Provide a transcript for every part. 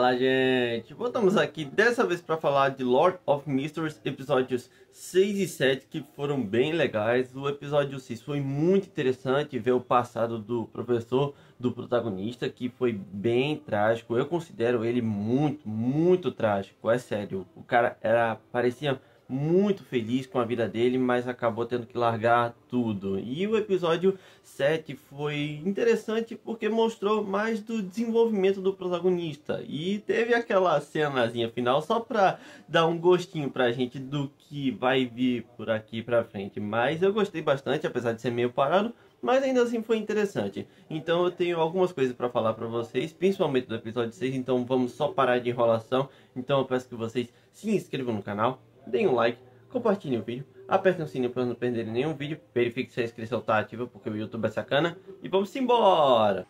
Fala, gente! Voltamos aqui dessa vez para falar de Lord of Mysteries, episódios 6 e 7, que foram bem legais. O episódio 6 foi muito interessante, ver o passado do professor, do protagonista, que foi bem trágico. Eu considero ele muito trágico, é sério. O cara parecia muito feliz com a vida dele, mas acabou tendo que largar tudo. E o episódio 7 foi interessante porque mostrou mais do desenvolvimento do protagonista. E teve aquela cenazinha final só pra dar um gostinho pra gente do que vai vir por aqui pra frente. Mas eu gostei bastante, apesar de ser meio parado, mas ainda assim foi interessante. Então eu tenho algumas coisas para falar para vocês, principalmente do episódio 6, então vamos só parar de enrolação. Então eu peço que vocês se inscrevam no canal, deem um like, compartilhem o vídeo, apertem o sininho para não perderem nenhum vídeo, verifique se a inscrição está ativa porque o YouTube é sacana, e vamos embora!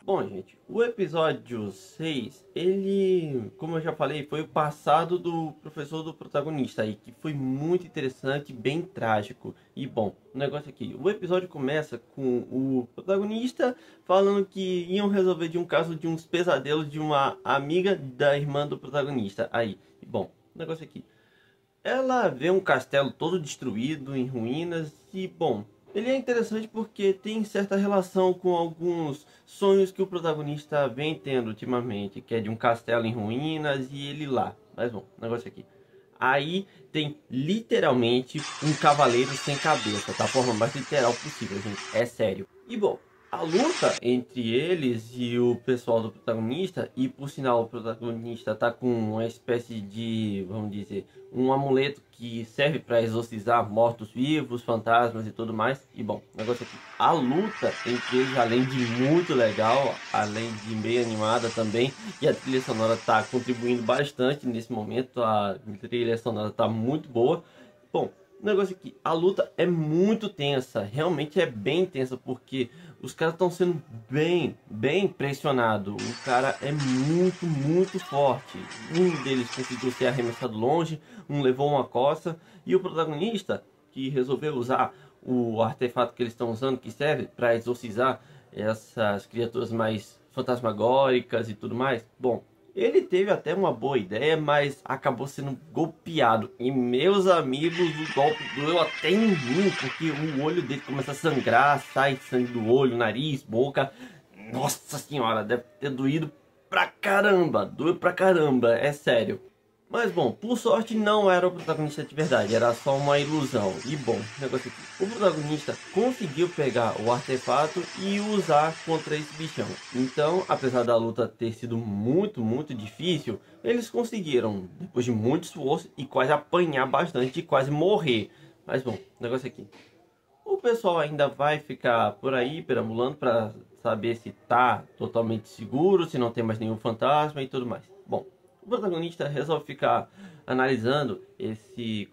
Bom, gente, o episódio 6, ele, como eu já falei, foi o passado do professor do protagonista aí, que foi muito interessante, bem trágico. E bom, o negócio aqui, o episódio começa com o protagonista falando que iam resolver de um caso de uns pesadelos de uma amiga da irmã do protagonista aí. E bom, o negócio aqui, ela vê um castelo todo destruído, em ruínas, e bom, ele é interessante porque tem certa relação com alguns sonhos que o protagonista vem tendo ultimamente, que é de um castelo em ruínas e ele lá. Mas bom, negócio aqui. Aí tem literalmente um cavaleiro sem cabeça, da forma mais literal possível, gente. É sério. E bom, a luta entre eles e o pessoal do protagonista, e por sinal o protagonista tá com uma espécie de, vamos dizer, um amuleto que serve para exorcizar mortos-vivos, fantasmas e tudo mais. E bom, negócio aqui, a luta entre eles, além de muito legal, além de meio animada também, e a trilha sonora tá contribuindo bastante nesse momento, a trilha sonora tá muito boa. Bom, o negócio aqui, a luta é muito tensa, realmente é bem tensa, porque os caras estão sendo bem pressionados. O cara é muito forte. Um deles conseguiu ser arremessado longe, um levou uma coça, e o protagonista, que resolveu usar o artefato que eles estão usando, que serve para exorcizar essas criaturas mais fantasmagóricas e tudo mais, bom, ele teve até uma boa ideia, mas acabou sendo golpeado. E meus amigos, o golpe doeu até em mim, porque o olho dele começa a sangrar, sai sangue do olho, nariz, boca. Nossa senhora, deve ter doído pra caramba, doeu pra caramba, é sério. Mas bom, por sorte não era o protagonista de verdade, era só uma ilusão. E bom, negócio aqui, o protagonista conseguiu pegar o artefato e usar contra esse bichão. Então, apesar da luta ter sido muito difícil, eles conseguiram, depois de muito esforço e quase apanhar bastante e quase morrer. Mas bom, negócio aqui, o pessoal ainda vai ficar por aí perambulando para saber se tá totalmente seguro, se não tem mais nenhum fantasma e tudo mais. Bom, o protagonista resolve ficar analisando esse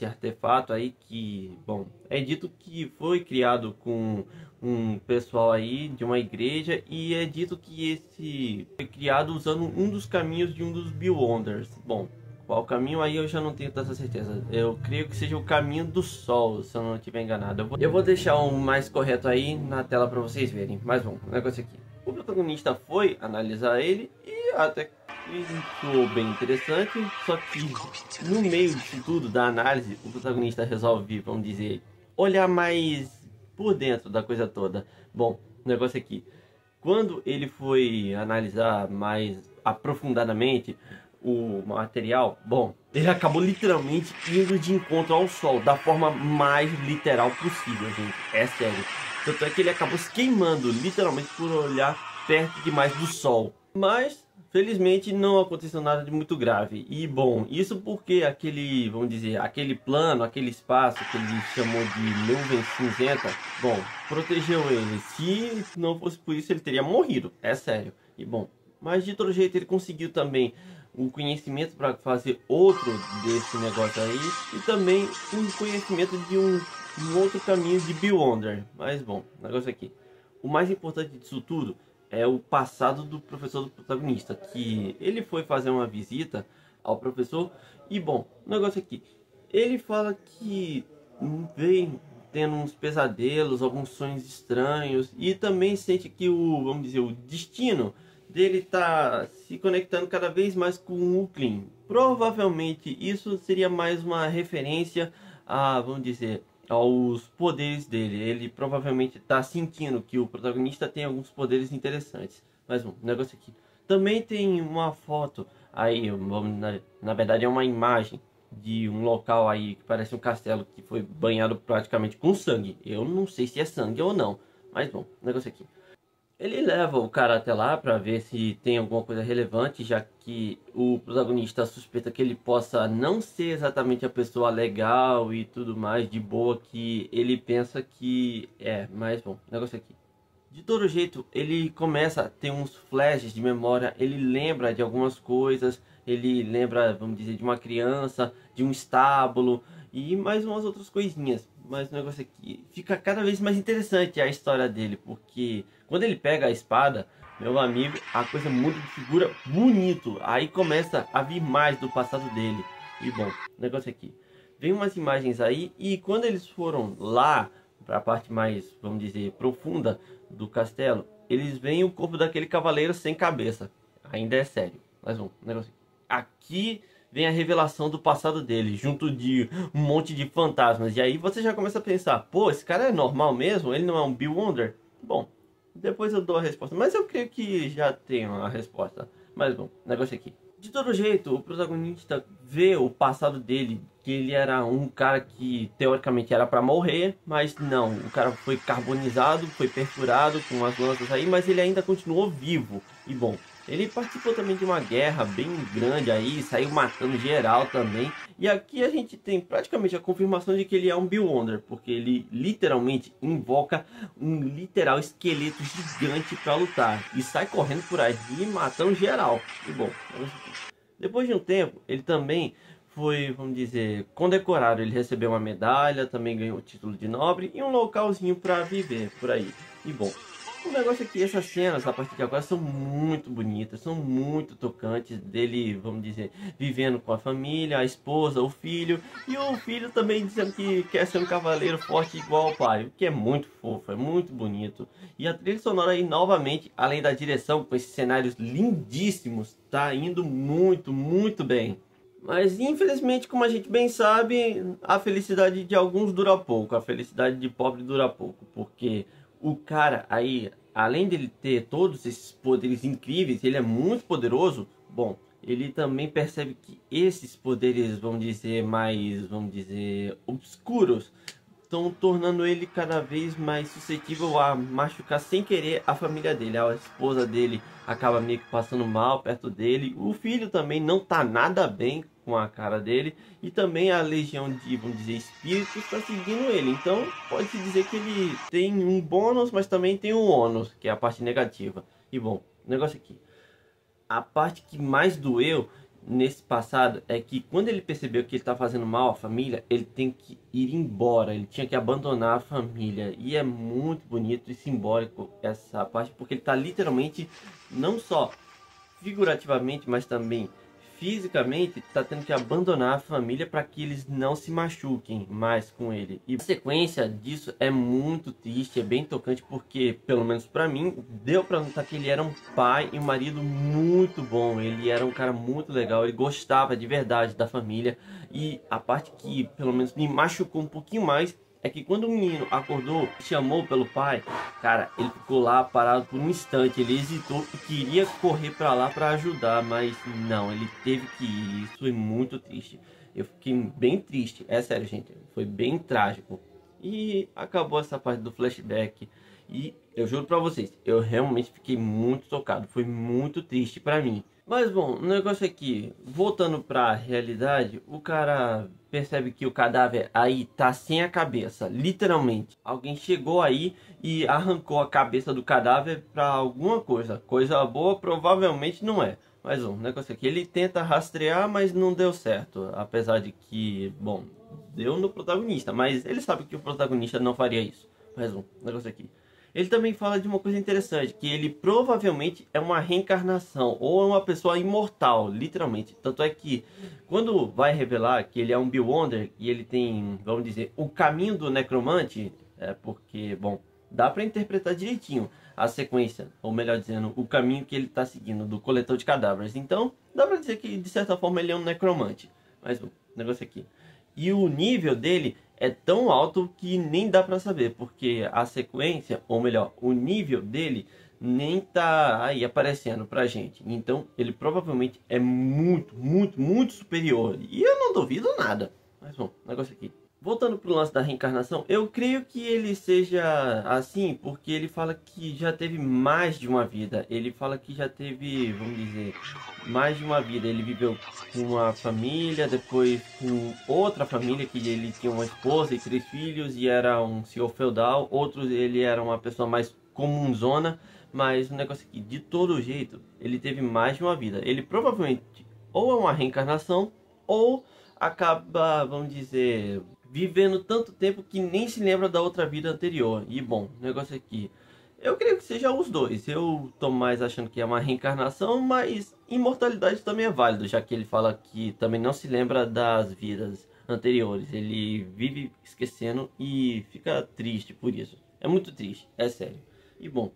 artefato aí que, bom, é dito que foi criado com um pessoal aí de uma igreja, e é dito que esse foi criado usando um dos caminhos de um dos Beyonders. Bom, qual caminho aí eu já não tenho tanta certeza. Eu creio que seja o caminho do sol, se eu não estiver enganado. Eu vou deixar o mais correto aí na tela para vocês verem. Mas bom, o negócio aqui, o protagonista foi analisar ele e até isso bem interessante, só que no meio disso tudo, da análise, o protagonista resolve, vamos dizer, olhar mais por dentro da coisa toda. Bom, o negócio aqui, quando ele foi analisar mais aprofundadamente o material, bom, ele acabou literalmente indo de encontro ao sol, da forma mais literal possível, gente, é sério. Tanto é que ele acabou se queimando, literalmente, por olhar perto demais do sol. Mas felizmente não aconteceu nada de muito grave. E bom, isso porque aquele, vamos dizer, aquele plano, aquele espaço que ele chamou de nuvem cinzenta, bom, protegeu ele. Se não fosse por isso, ele teria morrido, é sério. E bom, mas de todo jeito ele conseguiu também o conhecimento para fazer outro desse negócio aí, e também o conhecimento de um outro caminho de Beyonder. Mas bom, negócio aqui, o mais importante disso tudo é o passado do professor do protagonista, que ele foi fazer uma visita ao professor, e bom, o negócio aqui, ele fala que vem tendo uns pesadelos, alguns sonhos estranhos, e também sente que vamos dizer, o destino dele tá se conectando cada vez mais com o Clean. Provavelmente isso seria mais uma referência a, vamos dizer, aos poderes dele. Ele provavelmente está sentindo que o protagonista tem alguns poderes interessantes. Mas um negócio aqui. Também tem uma foto aí, na verdade é uma imagem de um local aí que parece um castelo que foi banhado praticamente com sangue. Eu não sei se é sangue ou não, mas bom, negócio aqui. Ele leva o cara até lá para ver se tem alguma coisa relevante, já que o protagonista suspeita que ele possa não ser exatamente a pessoa legal e tudo mais, de boa, que ele pensa que é. Mas bom, negócio aqui. De todo jeito, ele começa a ter uns flashes de memória, ele lembra de algumas coisas, ele lembra, vamos dizer, de uma criança, de um estábulo e mais umas outras coisinhas. Mas o negócio aqui fica cada vez mais interessante a história dele, porque quando ele pega a espada, meu amigo, a coisa muda de figura bonito. Aí começa a vir mais do passado dele. E bom, o negócio aqui. Vem umas imagens aí e quando eles foram lá para a parte mais, vamos dizer, profunda do castelo, eles veem o corpo daquele cavaleiro sem cabeça. Ainda é sério. Mas um negócio aqui vem a revelação do passado dele, junto de um monte de fantasmas. E aí você já começa a pensar, pô, esse cara é normal mesmo? Ele não é um Bill Wonder? Bom, depois eu dou a resposta, mas eu creio que já tenho a resposta. Mas bom, negócio aqui. De todo jeito, o protagonista vê o passado dele, que ele era um cara que teoricamente era para morrer, mas não, o cara foi carbonizado, foi perfurado com as lanças aí, mas ele ainda continuou vivo. E bom, ele participou também de uma guerra bem grande aí, saiu matando geral também. E aqui a gente tem praticamente a confirmação de que ele é um Bill Wonder, porque ele literalmente invoca um literal esqueleto gigante para lutar. E sai correndo por aí matando geral. E bom, depois de um tempo, ele também foi, vamos dizer, condecorado. Ele recebeu uma medalha, também ganhou o título de nobre e um localzinho para viver por aí. E bom, o negócio é que essas cenas, a partir de agora, são muito bonitas, são muito tocantes, dele, vamos dizer, vivendo com a família, a esposa, o filho, e o filho também dizendo que quer ser um cavaleiro forte igual ao pai, o que é muito fofo, é muito bonito. E a trilha sonora aí, novamente, além da direção, com esses cenários lindíssimos, tá indo muito, muito bem. Mas infelizmente, como a gente bem sabe, a felicidade de alguns dura pouco, a felicidade de pobre dura pouco, porque o cara aí, além dele ter todos esses poderes incríveis, ele é muito poderoso. Bom, ele também percebe que esses poderes, vamos dizer, mais, vamos dizer, obscuros, estão tornando ele cada vez mais suscetível a machucar sem querer a família dele. A esposa dele acaba meio que passando mal perto dele. O filho também não tá nada bem com a cara dele. E também a legião de, vamos dizer, espíritos está seguindo ele. Então pode-se dizer que ele tem um bônus, mas também tem um ônus, que é a parte negativa. E bom, o negócio aqui. A parte que mais doeu nesse passado é que quando ele percebeu que ele está fazendo mal à família, ele tem que ir embora, ele tinha que abandonar a família. E é muito bonito e simbólico essa parte, porque ele está literalmente, não só figurativamente, mas também fisicamente, está tendo que abandonar a família para que eles não se machuquem mais com ele. E a sequência disso é muito triste, é bem tocante, porque, pelo menos para mim, deu para notar que ele era um pai e um marido muito bom. Ele era um cara muito legal, ele gostava de verdade da família. E a parte que, pelo menos, me machucou um pouquinho mais é que quando o menino acordou, chamou pelo pai, cara, ele ficou lá parado por um instante, ele hesitou e queria correr para lá para ajudar, mas não, ele teve que ir. Isso foi muito triste. Eu fiquei bem triste, é sério, gente, foi bem trágico. E acabou essa parte do flashback e eu juro para vocês, eu realmente fiquei muito tocado, foi muito triste para mim. Mas bom, o negócio é que, voltando para a realidade, o cara percebe que o cadáver aí tá sem a cabeça, literalmente. Alguém chegou aí e arrancou a cabeça do cadáver para alguma coisa. Coisa boa provavelmente não é. Mas o negócio é que ele tenta rastrear, mas não deu certo. Apesar de que, bom, deu no protagonista, mas ele sabe que o protagonista não faria isso. Mas o negócio aqui. Ele também fala de uma coisa interessante, que ele provavelmente é uma reencarnação, ou é uma pessoa imortal, literalmente. Tanto é que, quando vai revelar que ele é um Bill Wonder, e ele tem, vamos dizer, o caminho do necromante, porque, bom, dá para interpretar direitinho. a sequência, ou melhor dizendo, o caminho que ele está seguindo do coletor de cadáveres. Então, dá pra dizer que de certa forma ele é um necromante. Mas o negócio aqui. E o nível dele é tão alto que nem dá pra saber, porque a sequência, ou melhor, o nível dele nem tá aí aparecendo pra gente. Então, ele provavelmente é muito, muito, muito superior. E eu não duvido nada. Mas bom, negócio aqui. Voltando pro lance da reencarnação, eu creio que ele seja assim, porque ele fala que já teve mais de uma vida. Ele fala que já teve, vamos dizer, mais de uma vida. Ele viveu com uma família, depois com outra família, que ele tinha uma esposa e 3 filhos e era um senhor feudal. Outros, ele era uma pessoa mais comunzona, mas o negócio aqui, de todo jeito, ele teve mais de uma vida. Ele provavelmente ou é uma reencarnação ou acaba, vamos dizer, vivendo tanto tempo que nem se lembra da outra vida anterior. E bom, o negócio aqui, eu creio que seja os dois. Eu tô mais achando que é uma reencarnação, mas imortalidade também é válido, já que ele fala que também não se lembra das vidas anteriores. Ele vive esquecendo e fica triste por isso. É muito triste, é sério. E bom,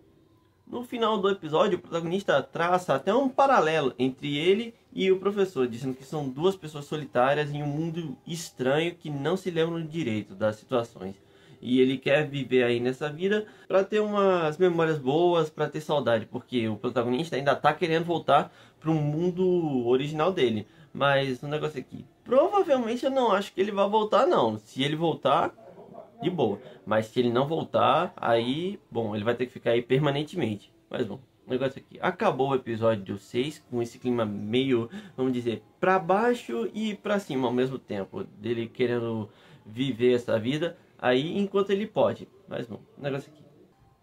no final do episódio, o protagonista traça até um paralelo entre ele e o professor, dizendo que são duas pessoas solitárias em um mundo estranho que não se lembram direito das situações. E ele quer viver aí nessa vida para ter umas memórias boas, para ter saudade, porque o protagonista ainda tá querendo voltar para o mundo original dele. Mas o negócio aqui, provavelmente eu não acho que ele vai voltar não. Se ele voltar, de boa. Mas se ele não voltar, aí, bom, ele vai ter que ficar aí permanentemente. Mas bom, o negócio aqui. Acabou o episódio 6 com esse clima meio, vamos dizer, pra baixo e pra cima ao mesmo tempo. Dele querendo viver essa vida aí enquanto ele pode. Mas bom, o negócio aqui.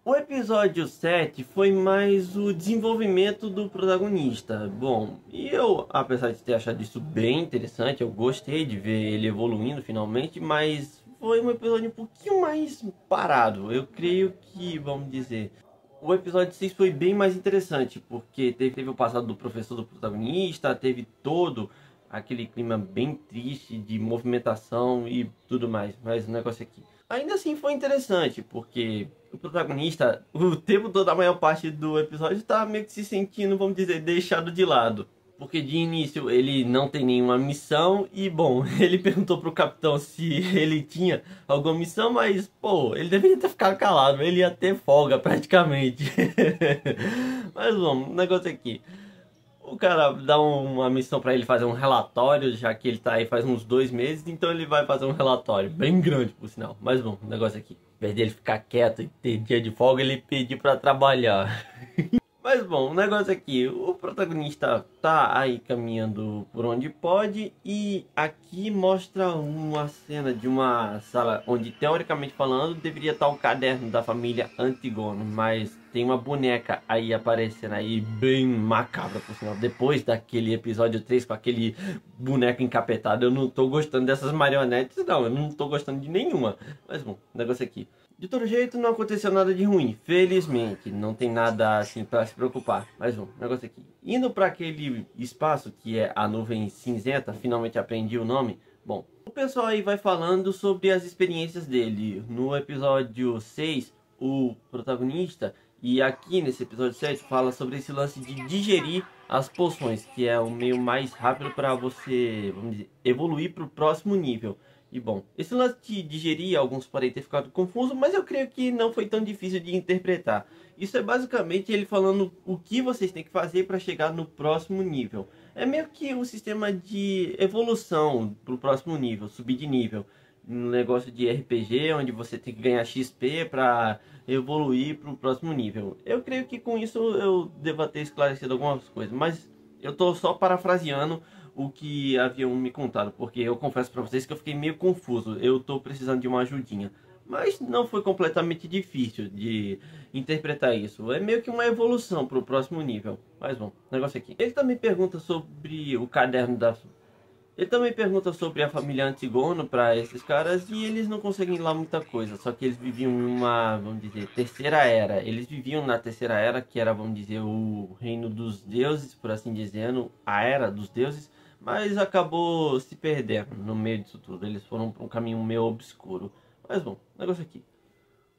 O episódio 7 foi mais o desenvolvimento do protagonista. Bom, e eu, apesar de ter achado isso bem interessante, eu gostei de ver ele evoluindo finalmente, mas foi um episódio um pouquinho mais parado. Eu creio que, vamos dizer, o episódio 6 foi bem mais interessante, porque teve o passado do professor do protagonista, teve todo aquele clima bem triste de movimentação e tudo mais. Mas o negócio aqui, ainda assim foi interessante, porque o protagonista, o tempo todo, a maior parte do episódio, tá meio que se sentindo, vamos dizer, deixado de lado. Porque de início ele não tem nenhuma missão e, bom, ele perguntou pro capitão se ele tinha alguma missão, mas, pô, ele deveria ter ficado calado, ele ia ter folga praticamente. Mas, bom, o negócio aqui, o cara dá uma missão pra ele fazer um relatório, já que ele tá aí faz uns 2 meses, então ele vai fazer um relatório, bem grande por sinal. Mas, bom, o negócio aqui, ao invés dele ficar quieto e ter dia de folga, ele pediu pra trabalhar. Mas bom, o negócio aqui, o protagonista tá aí caminhando por onde pode e aqui mostra uma cena de uma sala onde, teoricamente falando, deveria estar o caderno da família Antígono, mas tem uma boneca aí aparecendo aí bem macabra, por sinal. Depois daquele episódio 3 com aquele boneco encapetado, eu não tô gostando dessas marionetes não, eu não tô gostando de nenhuma. Mas bom, o negócio aqui. De todo jeito, não aconteceu nada de ruim, felizmente, não tem nada assim para se preocupar. Mas um negócio aqui, indo para aquele espaço que é a nuvem cinzenta, finalmente aprendi o nome. Bom, o pessoal aí vai falando sobre as experiências dele. No episódio 6, o protagonista, e aqui nesse episódio 7, fala sobre esse lance de digerir as poções, que é o meio mais rápido para você, vamos dizer, evoluir para o próximo nível. E bom, esse lance de digerir, alguns podem ter ficado confuso, mas eu creio que não foi tão difícil de interpretar. Isso é basicamente ele falando o que vocês têm que fazer para chegar no próximo nível. É meio que um sistema de evolução para o próximo nível, subir de nível. Um negócio de RPG, onde você tem que ganhar XP para evoluir para o próximo nível. Eu creio que com isso eu devo ter esclarecido algumas coisas, mas eu estou só parafraseando o que haviam me contado, porque eu confesso para vocês que eu fiquei meio confuso, eu tô precisando de uma ajudinha. Mas não foi completamente difícil de interpretar isso, é meio que uma evolução para o próximo nível. Mas bom, negócio aqui. Ele também pergunta sobre o caderno da... Ele também pergunta sobre a família Antígono para esses caras e eles não conseguem lá muita coisa. Só que eles viviam em uma, vamos dizer, terceira era. Eles viviam na terceira era, que era, vamos dizer, o reino dos deuses, por assim dizendo, a era dos deuses. Mas acabou se perdendo no meio disso tudo. Eles foram para um caminho meio obscuro. Mas bom, negócio aqui.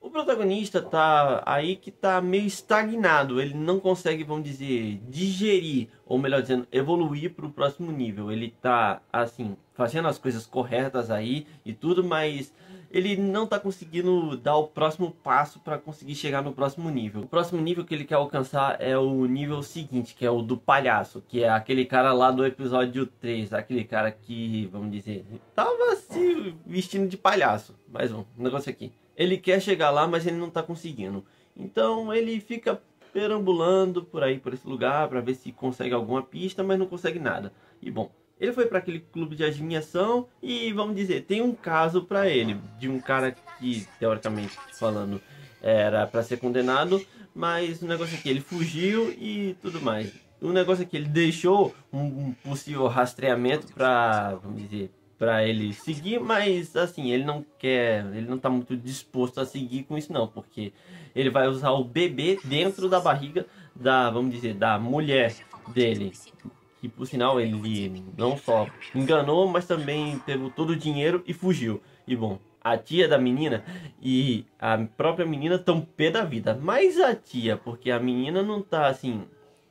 O protagonista tá aí que tá meio estagnado, ele não consegue, vamos dizer, digerir, ou melhor dizendo, evoluir para o próximo nível. Ele tá, assim, fazendo as coisas corretas aí e tudo, mas ele não tá conseguindo dar o próximo passo para conseguir chegar no próximo nível. O próximo nível que ele quer alcançar é o nível seguinte, que é o do palhaço, que é aquele cara lá do episódio 3, aquele cara que, vamos dizer, tava se vestindo de palhaço. Mais um negócio aqui. Ele quer chegar lá, mas ele não está conseguindo. Então ele fica perambulando por aí, por esse lugar, para ver se consegue alguma pista, mas não consegue nada. E bom, ele foi para aquele clube de adivinhação e, vamos dizer, tem um caso para ele, de um cara que, teoricamente falando, era para ser condenado, mas o negócio é que ele fugiu e tudo mais. O negócio é que ele deixou um possível rastreamento para, vamos dizer, para ele seguir, mas assim, ele não quer, ele não tá muito disposto a seguir com isso não, porque ele vai usar o bebê dentro da barriga da, vamos dizer, da mulher dele, que por sinal ele não só enganou, mas também pegou todo o dinheiro e fugiu. E bom, a tia da menina e a própria menina estão pé da vida, mas a tia, porque a menina não tá assim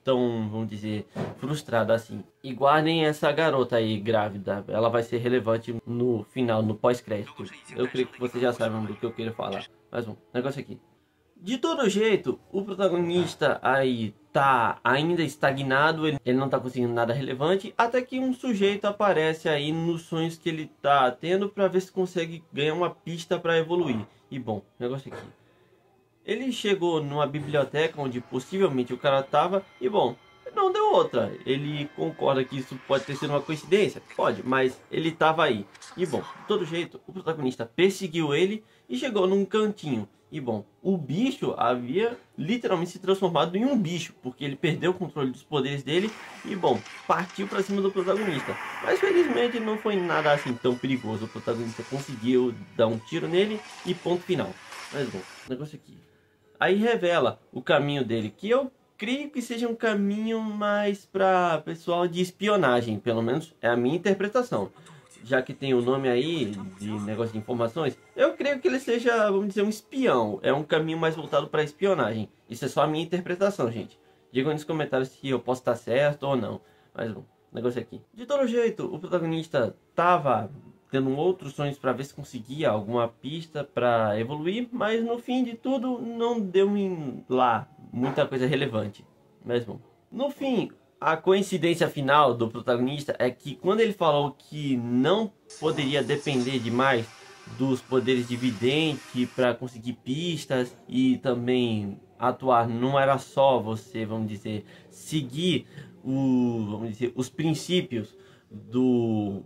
tão, vamos dizer, frustrada assim. E guardem essa garota aí grávida, ela vai ser relevante no final, no pós-crédito. Eu creio que vocês já sabem do que eu quero falar. Mas um negócio aqui. De todo jeito, o protagonista aí tá ainda estagnado, ele não tá conseguindo nada relevante, até que um sujeito aparece aí nos sonhos que ele tá tendo para ver se consegue ganhar uma pista para evoluir. E bom, negócio aqui. Ele chegou numa biblioteca onde possivelmente o cara tava e bom, não deu outra. Ele concorda que isso pode ter sido uma coincidência? Pode, mas ele tava aí. E bom, de todo jeito, o protagonista perseguiu ele e chegou num cantinho. E bom, o bicho havia literalmente se transformado em um bicho, porque ele perdeu o controle dos poderes dele e bom, partiu para cima do protagonista. Mas felizmente não foi nada assim tão perigoso. O protagonista conseguiu dar um tiro nele e ponto final. Mas bom, negócio aqui. Aí revela o caminho dele, que eu creio que seja um caminho mais para pessoal de espionagem, pelo menos é a minha interpretação. Já que tem o nome aí de negócio de informações, eu creio que ele seja, vamos dizer, um espião. É um caminho mais voltado para espionagem. Isso é só a minha interpretação, gente. Digam nos comentários se eu posso estar certo ou não. Mas bom, negócio aqui. De todo jeito, o protagonista tava tendo outros sonhos para ver se conseguia alguma pista para evoluir, mas no fim de tudo não deu em lá muita coisa relevante. Mas bom, no fim, a coincidência final do protagonista é que quando ele falou que não poderia depender demais dos poderes de vidente para conseguir pistas e também atuar, não era só você, vamos dizer, seguir vamos dizer, os princípios do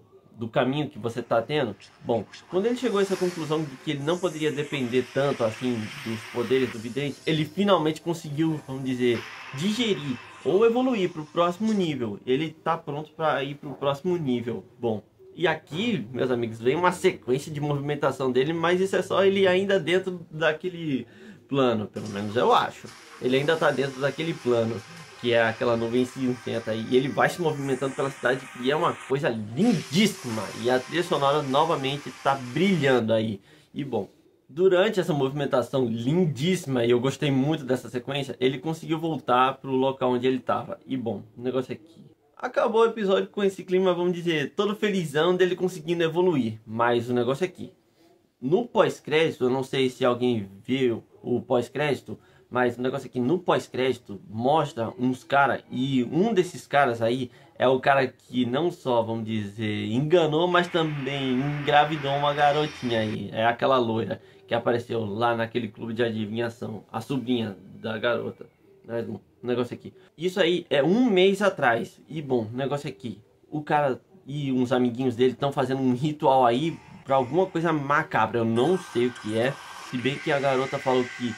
caminho que você está tendo. Bom, quando ele chegou a essa conclusão de que ele não poderia depender tanto assim dos poderes do vidente, ele finalmente conseguiu, vamos dizer, digerir ou evoluir para o próximo nível. Ele está pronto para ir para o próximo nível. Bom, e aqui, meus amigos, vem uma sequência de movimentação dele, mas isso é só ele ainda dentro daquele plano, pelo menos eu acho. Ele ainda está dentro daquele plano, que é aquela nuvem cinzenta aí, e ele vai se movimentando pela cidade, e é uma coisa lindíssima, e a trilha sonora novamente está brilhando aí. E bom, durante essa movimentação lindíssima, e eu gostei muito dessa sequência, ele conseguiu voltar para o local onde ele estava. E bom, o negócio aqui. Acabou o episódio com esse clima, vamos dizer, todo felizão dele conseguindo evoluir. Mas o negócio aqui. No pós-crédito, eu não sei se alguém viu o pós-crédito, mas o negócio aqui no pós-crédito mostra uns caras, e um desses caras aí é o cara que não só, vamos dizer, enganou, mas também engravidou uma garotinha aí. É aquela loira que apareceu lá naquele clube de adivinhação, a sobrinha da garota. Mas o negócio aqui. Isso aí é um mês atrás. E bom, o negócio aqui. O cara e uns amiguinhos dele estão fazendo um ritual aí pra alguma coisa macabra. Eu não sei o que é. Se bem que a garota falou que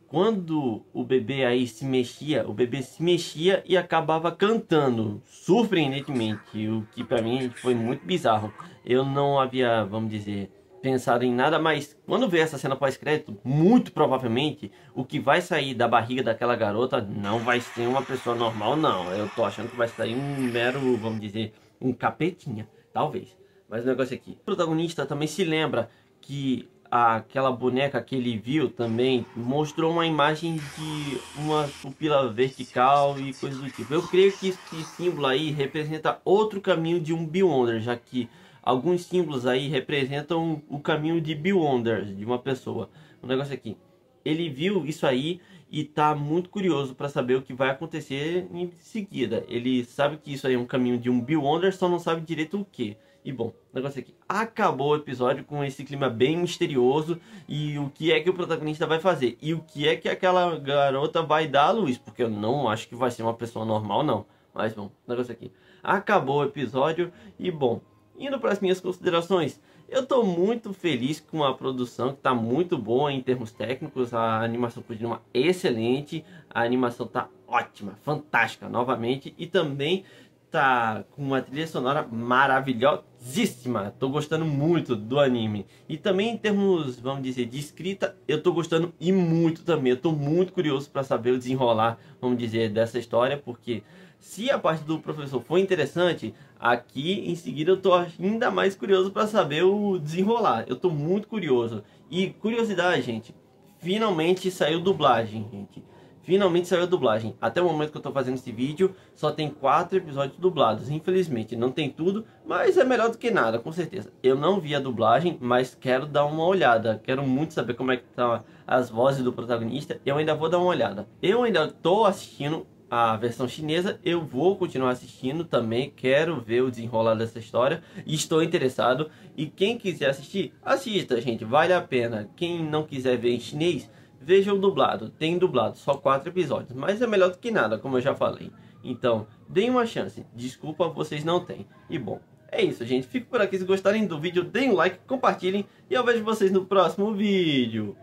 quando o bebê aí se mexia, o bebê se mexia e acabava cantando, surpreendentemente, o que pra mim foi muito bizarro. Eu não havia, vamos dizer, pensado em nada, mas quando ver essa cena pós-crédito, muito provavelmente o que vai sair da barriga daquela garota não vai ser uma pessoa normal, não. Eu tô achando que vai sair um mero, vamos dizer, um capetinha, talvez. Mas o negócio aqui, o protagonista também se lembra que aquela boneca que ele viu também mostrou uma imagem de uma pupila vertical e coisas do tipo. Eu creio que esse símbolo aí representa outro caminho de um Beyonder, já que alguns símbolos aí representam o caminho de Beyonder, de uma pessoa. O negócio aqui, ele viu isso aí e tá muito curioso para saber o que vai acontecer em seguida. Ele sabe que isso aí é um caminho de um Beyonder, só não sabe direito o que. E bom, o negócio aqui, acabou o episódio com esse clima bem misterioso e o que é que o protagonista vai fazer e o que é que aquela garota vai dar à luz, porque eu não acho que vai ser uma pessoa normal não. Mas bom, o negócio aqui, acabou o episódio e bom, indo para as minhas considerações, eu estou muito feliz com a produção, que está muito boa em termos técnicos, a animação continua excelente, a animação está ótima, fantástica novamente e também tá com uma trilha sonora maravilhosíssima. Tô gostando muito do anime. E também em termos, vamos dizer, de escrita, eu tô gostando e muito também. Eu tô muito curioso para saber o desenrolar, vamos dizer, dessa história, porque se a parte do professor for interessante, aqui em seguida eu tô ainda mais curioso para saber o desenrolar. Eu tô muito curioso. E curiosidade, gente, finalmente saiu dublagem, gente. Finalmente saiu a dublagem. Até o momento que eu tô fazendo esse vídeo, só tem 4 episódios dublados. Infelizmente, não tem tudo, mas é melhor do que nada, com certeza. Eu não vi a dublagem, mas quero dar uma olhada. Quero muito saber como é que tá as vozes do protagonista. Eu ainda vou dar uma olhada. Eu ainda tô assistindo a versão chinesa. Eu vou continuar assistindo também. Quero ver o desenrolar dessa história. Estou interessado. E quem quiser assistir, assista, gente. Vale a pena. Quem não quiser ver em chinês, veja o dublado, tem dublado, só 4 episódios, mas é melhor do que nada, como eu já falei. Então, deem uma chance, desculpa, vocês não têm. E bom, é isso, gente. Fico por aqui, se gostarem do vídeo, deem um like, compartilhem e eu vejo vocês no próximo vídeo.